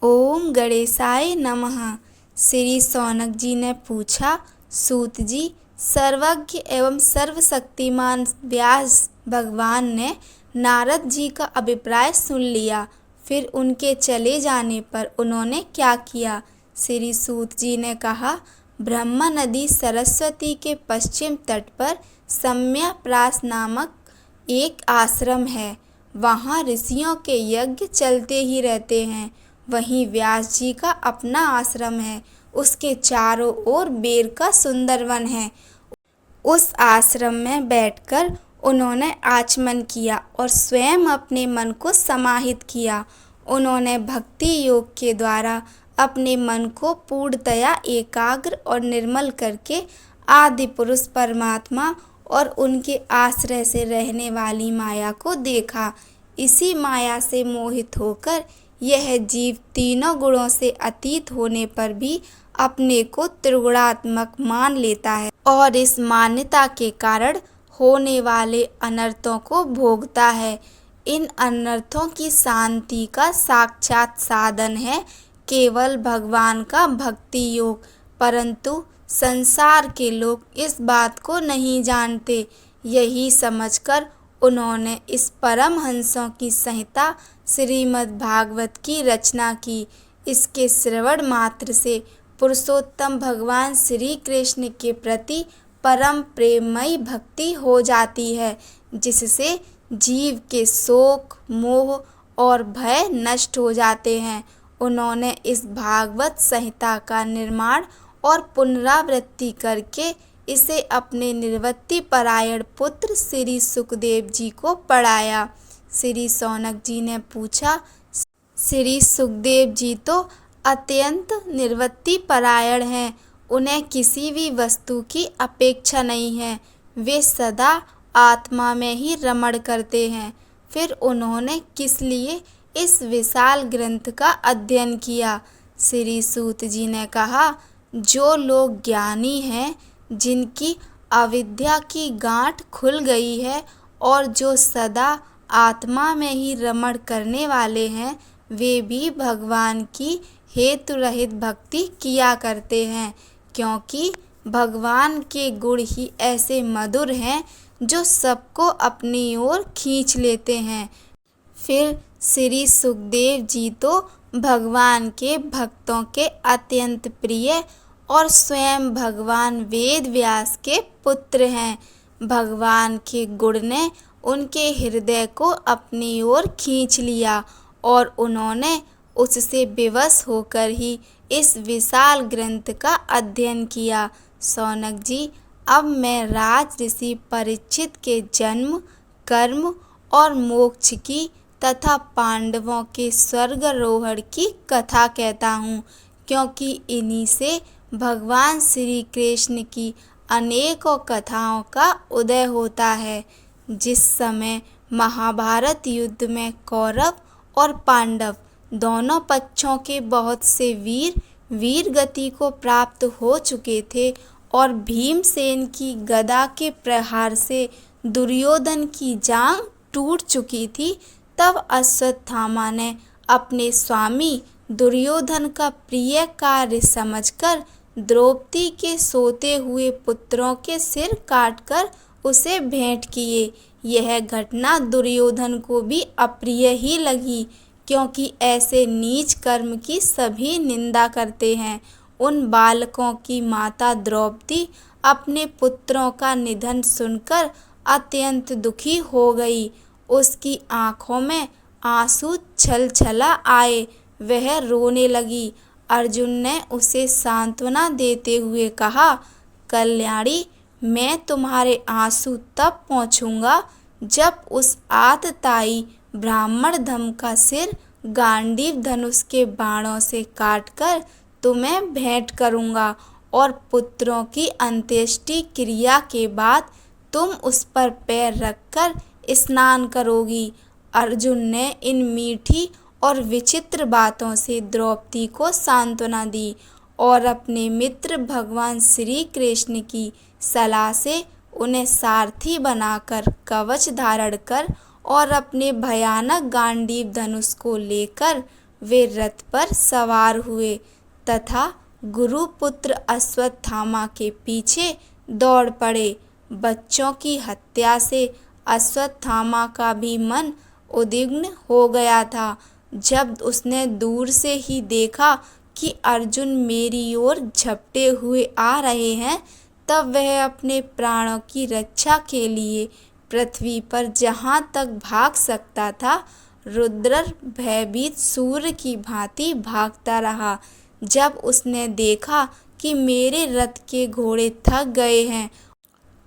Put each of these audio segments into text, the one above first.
ओम गणेशाय नमः। श्री शौनक जी ने पूछा, सूत जी, सर्वज्ञ एवं सर्वशक्तिमान व्यास भगवान ने नारद जी का अभिप्राय सुन लिया, फिर उनके चले जाने पर उन्होंने क्या किया? श्री सूत जी ने कहा, ब्रह्मा नदी सरस्वती के पश्चिम तट पर सम्याप्रास नामक एक आश्रम है। वहाँ ऋषियों के यज्ञ चलते ही रहते हैं। वहीं व्यास जी का अपना आश्रम है। उसके चारों ओर बेर का सुंदर वन है। उस आश्रम में बैठकर उन्होंने आचमन किया और स्वयं अपने मन को समाहित किया। उन्होंने भक्ति योग के द्वारा अपने मन को पूर्णतया एकाग्र और निर्मल करके आदि पुरुष परमात्मा और उनके आश्रय से रहने वाली माया को देखा। इसी माया से मोहित होकर यह जीव तीनों गुणों से अतीत होने पर भी अपने को त्रिगुणात्मक मान लेता है और इस मान्यता के कारण होने वाले अनर्थों को भोगता है। इन अनर्थों की शांति का साक्षात साधन है केवल भगवान का भक्ति योग, परंतु संसार के लोग इस बात को नहीं जानते। यही समझकर उन्होंने इस परमहंसों की संहिता श्रीमद् भागवत की रचना की। इसके श्रवण मात्र से पुरुषोत्तम भगवान श्री कृष्ण के प्रति परम प्रेममयी भक्ति हो जाती है, जिससे जीव के शोक, मोह और भय नष्ट हो जाते हैं। उन्होंने इस भागवत संहिता का निर्माण और पुनरावृत्ति करके इसे अपने निर्वृत्ति परायण पुत्र श्री सुखदेव जी को पढ़ाया। श्री शौनक जी ने पूछा, श्री सुखदेव जी तो अत्यंत निर्वृत्ति परायण हैं। उन्हें किसी भी वस्तु की अपेक्षा नहीं है। वे सदा आत्मा में ही रमण करते हैं। फिर उन्होंने किस लिए इस विशाल ग्रंथ का अध्ययन किया? श्री सूत जी ने कहा, जो लोग ज्ञानी हैं, जिनकी अविद्या की गांठ खुल गई है और जो सदा आत्मा में ही रमण करने वाले हैं, वे भी भगवान की हेतु रहित भक्ति किया करते हैं, क्योंकि भगवान के गुण ही ऐसे मधुर हैं जो सबको अपनी ओर खींच लेते हैं। फिर श्री सुखदेव जी तो भगवान के भक्तों के अत्यंत प्रिय और स्वयं भगवान वेद व्यास के पुत्र हैं। भगवान के गुण ने उनके हृदय को अपनी ओर खींच लिया और उन्होंने उससे विवश होकर ही इस विशाल ग्रंथ का अध्ययन किया। शौनक जी, अब मैं राज ऋषि परीक्षित के जन्म, कर्म और मोक्ष की तथा पांडवों के स्वर्गारोहण की कथा कहता हूँ, क्योंकि इन्हीं से भगवान श्री कृष्ण की अनेकों कथाओं का उदय होता है। जिस समय महाभारत युद्ध में कौरव और पांडव दोनों पक्षों के बहुत से वीर गति को प्राप्त हो चुके थे और भीमसेन की गदा के प्रहार से दुर्योधन की जांघ टूट चुकी थी, तब अश्वत्थामा ने अपने स्वामी दुर्योधन का प्रिय कार्य समझकर द्रौपदी के सोते हुए पुत्रों के सिर काटकर उसे भेंट किए। यह घटना दुर्योधन को भी अप्रिय ही लगी, क्योंकि ऐसे नीच कर्म की सभी निंदा करते हैं। उन बालकों की माता द्रौपदी अपने पुत्रों का निधन सुनकर अत्यंत दुखी हो गई। उसकी आंखों में आंसू छलछला आए। वह रोने लगी। अर्जुन ने उसे सांत्वना देते हुए कहा, कल्याणी, मैं तुम्हारे आंसू तब पोंछूंगा जब उस आतताई ब्राह्मण धम का सिर गांडीव धनुष के बाणों से काटकर तुम्हें भेंट करूंगा और पुत्रों की अंत्येष्टि क्रिया के बाद तुम उस पर पैर रखकर स्नान करोगी। अर्जुन ने इन मीठी और विचित्र बातों से द्रौपदी को सांत्वना दी और अपने मित्र भगवान श्री कृष्ण की सलाह से उन्हें सारथी बनाकर कवच धारण कर और अपने भयानक गांडीव धनुष को लेकर वे रथ पर सवार हुए तथा गुरुपुत्र अश्वत्थामा के पीछे दौड़ पड़े। बच्चों की हत्या से अश्वत्थामा का भी मन उद्विग्न हो गया था। जब उसने दूर से ही देखा कि अर्जुन मेरी ओर झपटे हुए आ रहे हैं, तब वह अपने प्राणों की रक्षा के लिए पृथ्वी पर जहाँ तक भाग सकता था, रुद्र भयभीत सूर्य की भांति भागता रहा। जब उसने देखा कि मेरे रथ के घोड़े थक गए हैं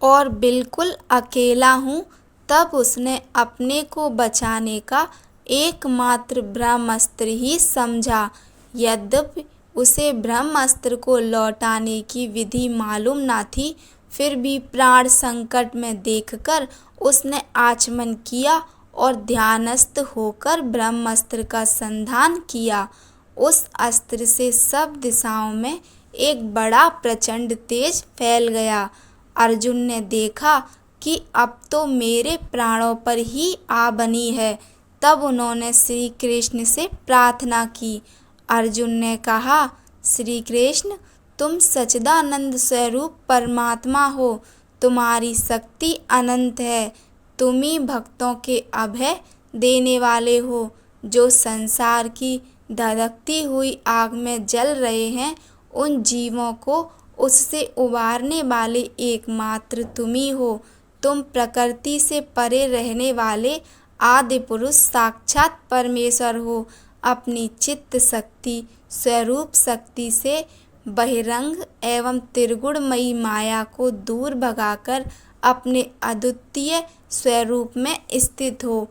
और बिल्कुल अकेला हूँ, तब उसने अपने को बचाने का एकमात्र ब्रह्मास्त्र ही समझा। यद्यपि उसे ब्रह्मास्त्र को लौटाने की विधि मालूम न थी, फिर भी प्राण संकट में देखकर उसने आचमन किया और ध्यानस्थ होकर ब्रह्मास्त्र का संधान किया। उस अस्त्र से सब दिशाओं में एक बड़ा प्रचंड तेज फैल गया। अर्जुन ने देखा कि अब तो मेरे प्राणों पर ही आ बनी है। तब उन्होंने श्री कृष्ण से प्रार्थना की। अर्जुन ने कहा, श्री कृष्ण, तुम सच्चिदानंद स्वरूप परमात्मा हो, तुम्हारी शक्ति अनंत है। तुम ही भक्तों के अभय देने वाले हो। जो संसार की धधकती हुई आग में जल रहे हैं, उन जीवों को उससे उबारने वाले एकमात्र तुम ही हो। तुम प्रकृति से परे रहने वाले आदि पुरुष साक्षात परमेश्वर हो। अपनी चित्त शक्ति स्वरूप शक्ति से बहिरंग एवं त्रिगुणमयी माया को दूर भगाकर अपने अद्वितीय स्वरूप में स्थित हो।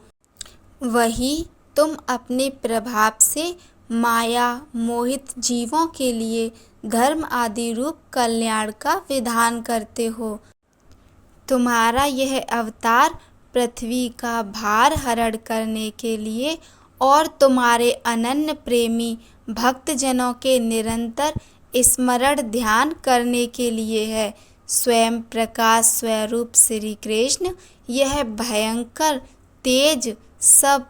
वही तुम अपने प्रभाव से माया मोहित जीवों के लिए धर्म आदि रूप कल्याण का विधान करते हो। तुम्हारा यह अवतार पृथ्वी का भार हरण करने के लिए और तुम्हारे अनन्य प्रेमी भक्तजनों के निरंतर स्मरण ध्यान करने के लिए है। स्वयं प्रकाश स्वरूप श्री कृष्ण यह भयंकर तेज सब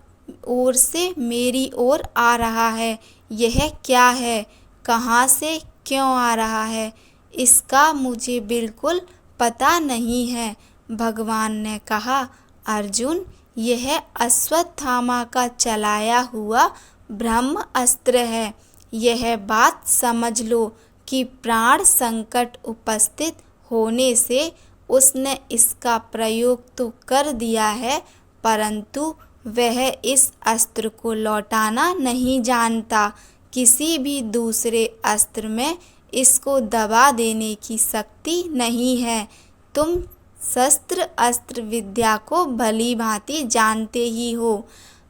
ओर से मेरी ओर आ रहा है। यह क्या है, कहाँ से क्यों आ रहा है, इसका मुझे बिल्कुल पता नहीं है। भगवान ने कहा, अर्जुन, यह अश्वत्थामा का चलाया हुआ ब्रह्म अस्त्र है। यह बात समझ लो कि प्राण संकट उपस्थित होने से उसने इसका प्रयोग तो कर दिया है, परंतु वह इस अस्त्र को लौटाना नहीं जानता। किसी भी दूसरे अस्त्र में इसको दबा देने की शक्ति नहीं है। तुम शस्त्र अस्त्र विद्या को भली भांति जानते ही हो।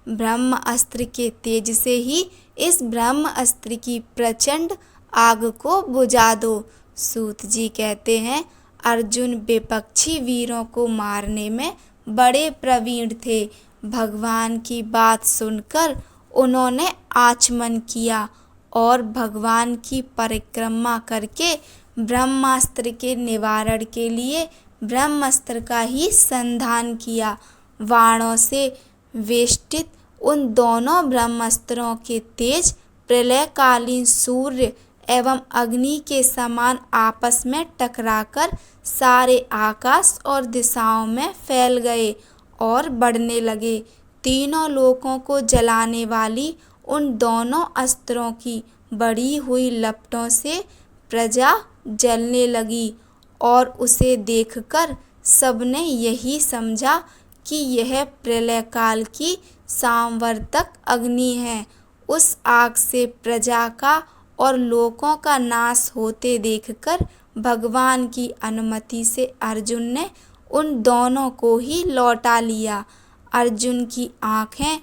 ब्रह्म अस्त्र के तेज से ही इस ब्रह्म अस्त्र की प्रचंड आग को बुझा दो। सूत जी कहते हैं, अर्जुन विपक्षी वीरों को मारने में बड़े प्रवीण थे। भगवान की बात सुनकर उन्होंने आचमन किया और भगवान की परिक्रमा करके ब्रह्मास्त्र के निवारण के लिए ब्रह्मास्त्र का ही संधान किया। बाणों से वेष्टित उन दोनों ब्रह्मास्त्रों के तेज प्रलयकालीन सूर्य एवं अग्नि के समान आपस में टकराकर सारे आकाश और दिशाओं में फैल गए और बढ़ने लगे। तीनों लोकों को जलाने वाली उन दोनों अस्त्रों की बढ़ी हुई लपटों से प्रजा जलने लगी और उसे देखकर सबने यही समझा कि यह प्रलय काल की सांवर्तक अग्नि है। उस आग से प्रजा का और लोकों का नाश होते देखकर भगवान की अनुमति से अर्जुन ने उन दोनों को ही लौटा लिया। अर्जुन की आंखें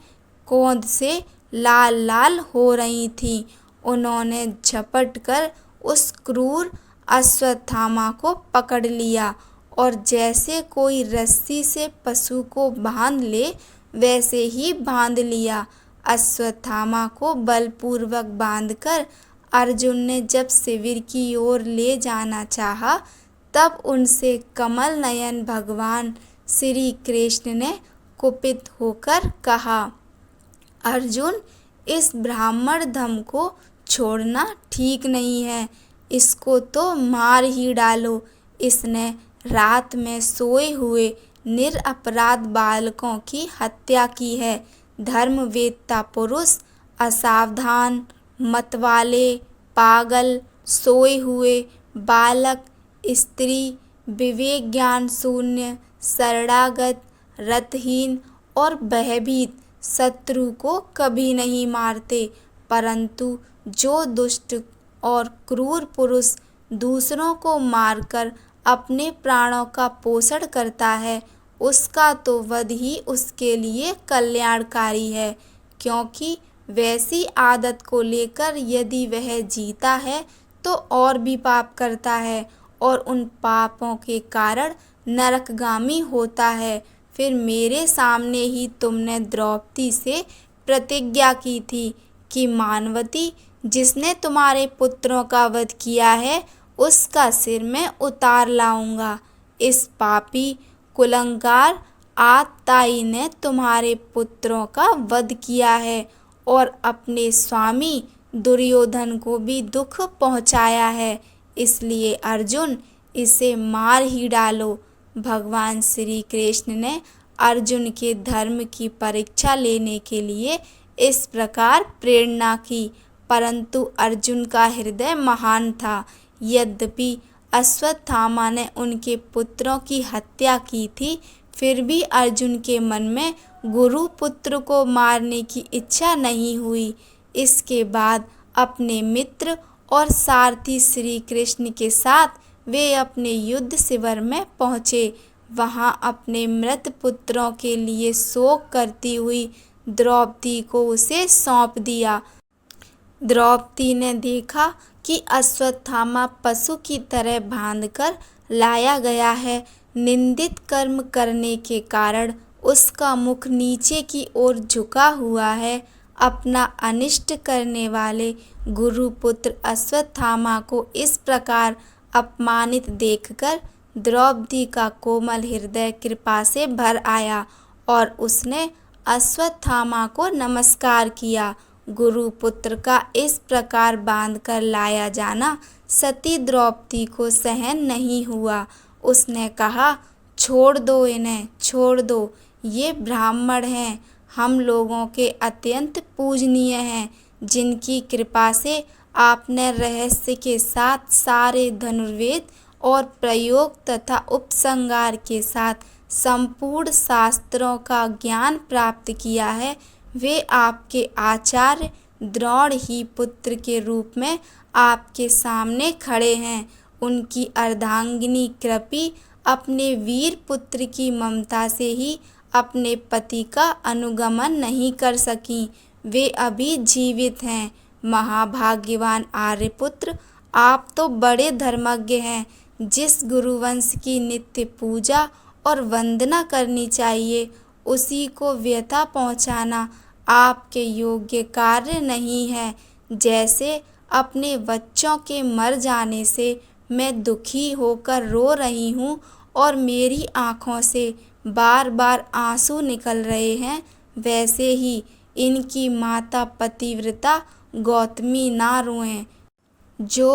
क्रोध से लाल लाल हो रही थीं। उन्होंने झपट कर उस क्रूर अश्वत्थामा को पकड़ लिया और जैसे कोई रस्सी से पशु को बांध ले, वैसे ही बांध लिया। अश्वत्थामा को बलपूर्वक बांधकर अर्जुन ने जब शिविर की ओर ले जाना चाहा, तब उनसे कमल नयन भगवान श्री कृष्ण ने कुपित होकर कहा, अर्जुन, इस ब्राह्मण धम को छोड़ना ठीक नहीं है, इसको तो मार ही डालो। इसने रात में सोए हुए निरपराध बालकों की हत्या की है। धर्मवेत्ता पुरुष असावधान, मतवाले, पागल, सोए हुए बालक, स्त्री, विवेक ज्ञान शून्य, शरणागत, रतहीन और भयभीत शत्रु को कभी नहीं मारते, परंतु जो दुष्ट और क्रूर पुरुष दूसरों को मारकर अपने प्राणों का पोषण करता है, उसका तो वध ही उसके लिए कल्याणकारी है, क्योंकि वैसी आदत को लेकर यदि वह जीता है तो और भी पाप करता है और उन पापों के कारण नरकगामी होता है। फिर मेरे सामने ही तुमने द्रौपदी से प्रतिज्ञा की थी कि मानवती, जिसने तुम्हारे पुत्रों का वध किया है, उसका सिर मैं उतार लाऊंगा। इस पापी कुलंगार आतताई ने तुम्हारे पुत्रों का वध किया है और अपने स्वामी दुर्योधन को भी दुख पहुंचाया है, इसलिए अर्जुन इसे मार ही डालो। भगवान श्री कृष्ण ने अर्जुन के धर्म की परीक्षा लेने के लिए इस प्रकार प्रेरणा की, परंतु अर्जुन का हृदय महान था। यद्यपि अश्वत्थामा ने उनके पुत्रों की हत्या की थी, फिर भी अर्जुन के मन में गुरु पुत्र को मारने की इच्छा नहीं हुई। इसके बाद अपने मित्र और सारथी श्री कृष्ण के साथ वे अपने युद्ध शिविर में पहुँचे। वहाँ अपने मृत पुत्रों के लिए शोक करती हुई द्रौपदी को उसे सौंप दिया। द्रौपदी ने देखा कि अश्वत्थामा पशु की तरह बांधकर लाया गया है। निंदित कर्म करने के कारण उसका मुख नीचे की ओर झुका हुआ है। अपना अनिष्ट करने वाले गुरुपुत्र अश्वत्थामा को इस प्रकार अपमानित देखकर द्रौपदी का कोमल हृदय कृपा से भर आया और उसने अश्वत्थामा को नमस्कार किया। गुरुपुत्र का इस प्रकार बांधकर लाया जाना सती द्रौपदी को सहन नहीं हुआ। उसने कहा, छोड़ दो इन्हें, छोड़ दो, ये ब्राह्मण हैं, हम लोगों के अत्यंत पूजनीय हैं, जिनकी कृपा से आपने रहस्य के साथ सारे धनुर्वेद और प्रयोग तथा उपसंहार के साथ संपूर्ण शास्त्रों का ज्ञान प्राप्त किया है। वे आपके आचार्य द्रोण ही पुत्र के रूप में आपके सामने खड़े हैं। उनकी अर्धांगिनी कृपी अपने वीर पुत्र की ममता से ही अपने पति का अनुगमन नहीं कर सकी। वे अभी जीवित हैं। महाभाग्यवान आर्यपुत्र, आप तो बड़े धर्मज्ञ हैं। जिस गुरुवंश की नित्य पूजा और वंदना करनी चाहिए, उसी को व्यथा पहुंचाना आपके योग्य कार्य नहीं है। जैसे अपने बच्चों के मर जाने से मैं दुखी होकर रो रही हूँ और मेरी आँखों से बार बार आंसू निकल रहे हैं, वैसे ही इनकी माता पतिव्रता गौतमी ना रोएं। जो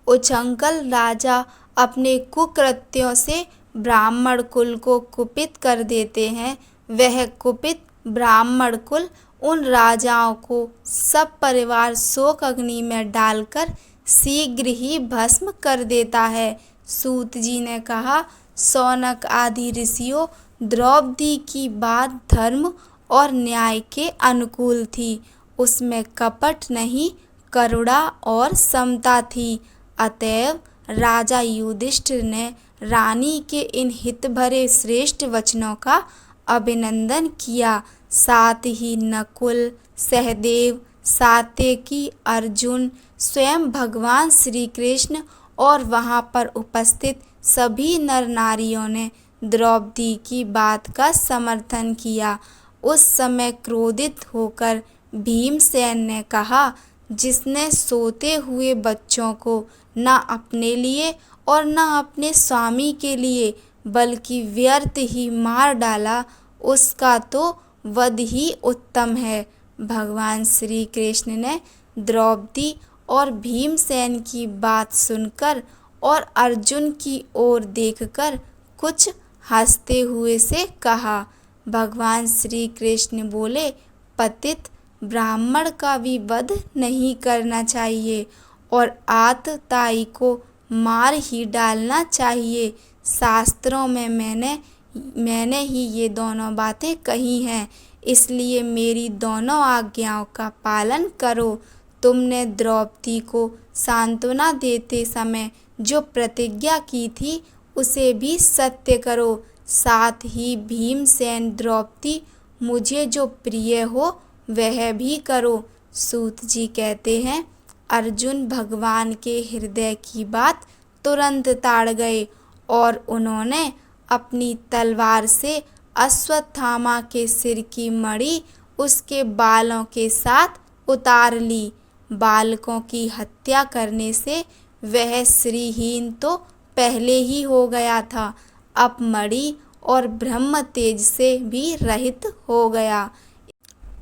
उच्छृंखल राजा अपने कुकृत्यों से ब्राह्मण कुल को कुपित कर देते हैं, वह कुपित ब्राह्मण कुल उन राजाओं को सब परिवार शोक अग्नि में डालकर शीघ्र ही भस्म कर देता है। सूत जी ने कहा, शौनक आदि ऋषियों, द्रौपदी की बात धर्म और न्याय के अनुकूल थी। उसमें कपट नहीं, करुणा और समता थी। अतएव राजा युधिष्ठिर ने रानी के इन हित भरे श्रेष्ठ वचनों का अभिनंदन किया। साथ ही नकुल, सहदेव, सात्यकी, अर्जुन, स्वयं भगवान श्री कृष्ण और वहाँ पर उपस्थित सभी नर नारियों ने द्रौपदी की बात का समर्थन किया। उस समय क्रोधित होकर भीमसेन ने कहा, जिसने सोते हुए बच्चों को न अपने लिए और न अपने स्वामी के लिए बल्कि व्यर्थ ही मार डाला, उसका तो वध ही उत्तम है। भगवान श्री कृष्ण ने द्रौपदी और भीमसेन की बात सुनकर और अर्जुन की ओर देखकर कुछ हंसते हुए से कहा। भगवान श्री कृष्ण बोले, पतित ब्राह्मण का भी वध नहीं करना चाहिए और आतताई को मार ही डालना चाहिए। शास्त्रों में मैंने ही ये दोनों बातें कही हैं, इसलिए मेरी दोनों आज्ञाओं का पालन करो। तुमने द्रौपदी को सांत्वना देते समय जो प्रतिज्ञा की थी उसे भी सत्य करो। साथ ही भीमसेन द्रौपदी मुझे जो प्रिय हो वह भी करो। सूत जी कहते हैं, अर्जुन भगवान के हृदय की बात तुरंत ताड़ गए और उन्होंने अपनी तलवार से अश्वत्थामा के सिर की मणि उसके बालों के साथ उतार ली। बालकों की हत्या करने से वह श्रीहीन तो पहले ही हो गया था, अब मणि और ब्रह्म तेज से भी रहित हो गया।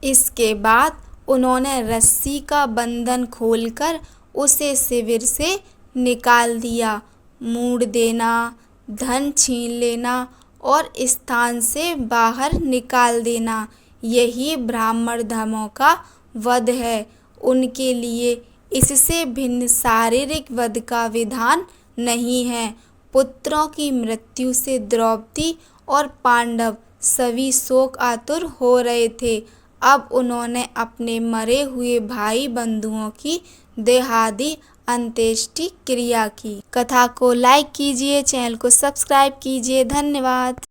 इसके बाद उन्होंने रस्सी का बंधन खोलकर उसे शिविर से निकाल दिया। मूड़ देना, धन छीन लेना और स्थान से बाहर निकाल देना, यही ब्राह्मण धर्मों का वध है। उनके लिए इससे भिन्न शारीरिक वध का विधान नहीं है। पुत्रों की मृत्यु से द्रौपदी और पांडव सभी शोक आतुर हो रहे थे। अब उन्होंने अपने मरे हुए भाई बंधुओं की देहादि अंत्येष्टि क्रिया की। कथा को लाइक कीजिए, चैनल को सब्सक्राइब कीजिए। धन्यवाद।